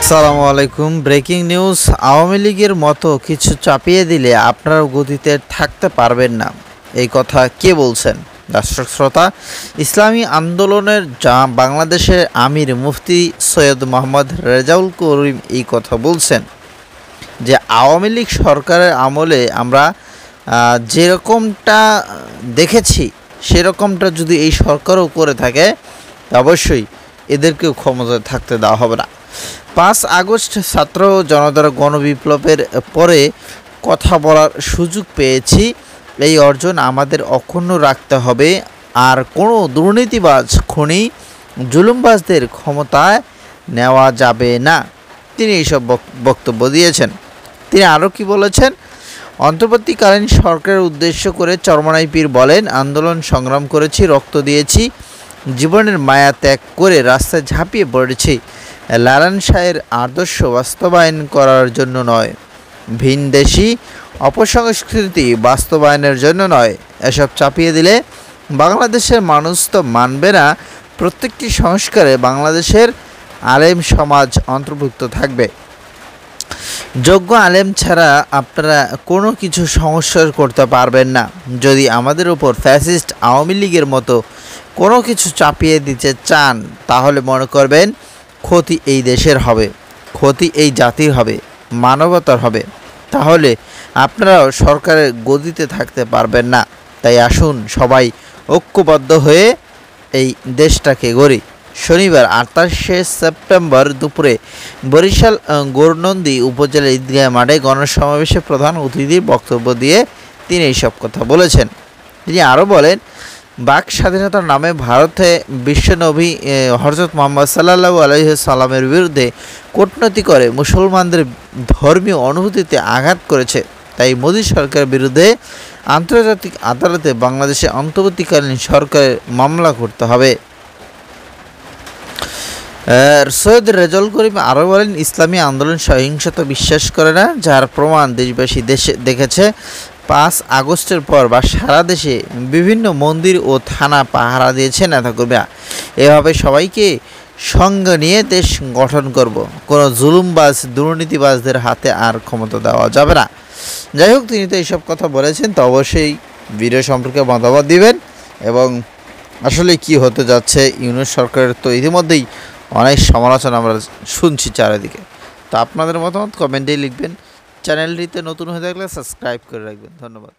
আসসালামু আলাইকুম। Breaking news, Awami লীগের মতো কিছু চাপিয়ে দিলে আপনারাও গদিতে থাকতে পারবেন না। এই কথা কে বলছেন? দর্শক শ্রোতা, ইসলামী আন্দোলনের বাংলাদেশের আমির মুফতি সৈয়দ মোহাম্মদ রেজাউল করিম এই কথা বলছেন যে আওয়ামী লীগ সরকারের আমলে আমরা যেরকমটা দেখেছি সেরকমটা যদি এই সরকারও করে থাকে অবশ্যই এদেরকেও ক্ষমতায় থাকতে দেওয়া হবে না। 5 আগস্ট ছাত্র জনতার গণবিপ্লবের পরে কথা বলার সুযোগ পেয়েছি। এই অর্জন আমাদের অক্ষুণ্ণ রাখতে হবে। আর কোনো দুর্নীতিবাজ, খুনি, জুলুমবাজদের ক্ষমতায় নেওয়া যাবে না। তিনি এইসব বক্তব্য দিয়েছেন। তিনি আরও কি বলেছেন? অন্তর্বর্তীকালীন সরকারের উদ্দেশ্য করে চরমনাই পীর বলেন, আন্দোলন সংগ্রাম করেছি, রক্ত দিয়েছি, জীবনের মায়া ত্যাগ করে রাস্তায় ঝাঁপিয়ে পড়েছি। লালন শাহের আদর্শ বাস্তবায়ন করার জন্য নয়, ভিনদেশি অপসংস্কৃতি বাস্তবায়নের জন্য নয়। এসব চাপিয়ে দিলে বাংলাদেশের মানুষ তো মানবে না। প্রত্যেকটি সংস্কারে বাংলাদেশের আলেম সমাজ অন্তর্ভুক্ত থাকবে। যোগ্য আলেম ছাড়া আপনারা কোনো কিছু সংস্কার করতে পারবেন না। যদি আমাদের উপর ফ্যাসিস্ট আওয়ামী লীগের মতো কোনো কিছু চাপিয়ে দিতে চান তাহলে মনে করবেন ক্ষতি এই দেশের হবে, ক্ষতি এই জাতির হবে, মানবতার হবে। তাহলে আপনারাও সরকারের গদিতে থাকতে পারবেন না। তাই আসুন সবাই ঐক্যবদ্ধ হয়ে এই দেশটাকে গড়ি। শনিবার 28শে সেপ্টেম্বর দুপুরে বরিশাল গৌরনন্দী উপজেলা ঈদগাহ মাঠে গণসমাবেশে প্রধান অতিথির বক্তব্য দিয়ে তিনি এইসব কথা বলেছেন। তিনি আরও বলেন, বাক স্বাধীনতার নামে ভারতে বিশ্বনবী হযরত মুহাম্মদ সাল্লাল্লাহু আলাইহি সাল্লামের বিরুদ্ধে কূটনীতি করে মুসলমানদের ধর্মীয় অনুভূতিতে আঘাত করেছে। তাই মোদী সরকারের বিরুদ্ধে আন্তর্জাতিক আদালতে বাংলাদেশে অন্তর্বর্তীকালীন সরকারের মামলা করতে হবে। সৈয়দ রেজাউল করিম আরও বলেন, ইসলামী আন্দোলন সহিংসতা বিশ্বাস করে না, যার প্রমাণ দেশবাসী দেখেছে। 5 আগস্টের পর বা সারা দেশে বিভিন্ন মন্দির ও থানা পাহারা দিয়েছে নেতাকর্মীরা। এভাবে সবাইকে সঙ্গে নিয়ে দেশ গঠন করব। কোনো জুলুমবাজ, দুর্নীতিবাজদের হাতে আর ক্ষমতা দেওয়া যাবে না। যাই হোক, তিনি তো এইসব কথা বলেছেন। তো অবশ্যই ভিডিও সম্পর্কে মতামত দিবেন এবং আসলে কি হতে যাচ্ছে ইউনূস সরকারের তো ইতিমধ্যেই অনেক সমালোচনা আমরা শুনছি চারিদিকে। তো আপনাদের মতামত কমেন্টেই লিখবেন। চ্যানেলটিতে নতুন হয়ে থাকলে সাবস্ক্রাইব করে রাখবেন। ধন্যবাদ।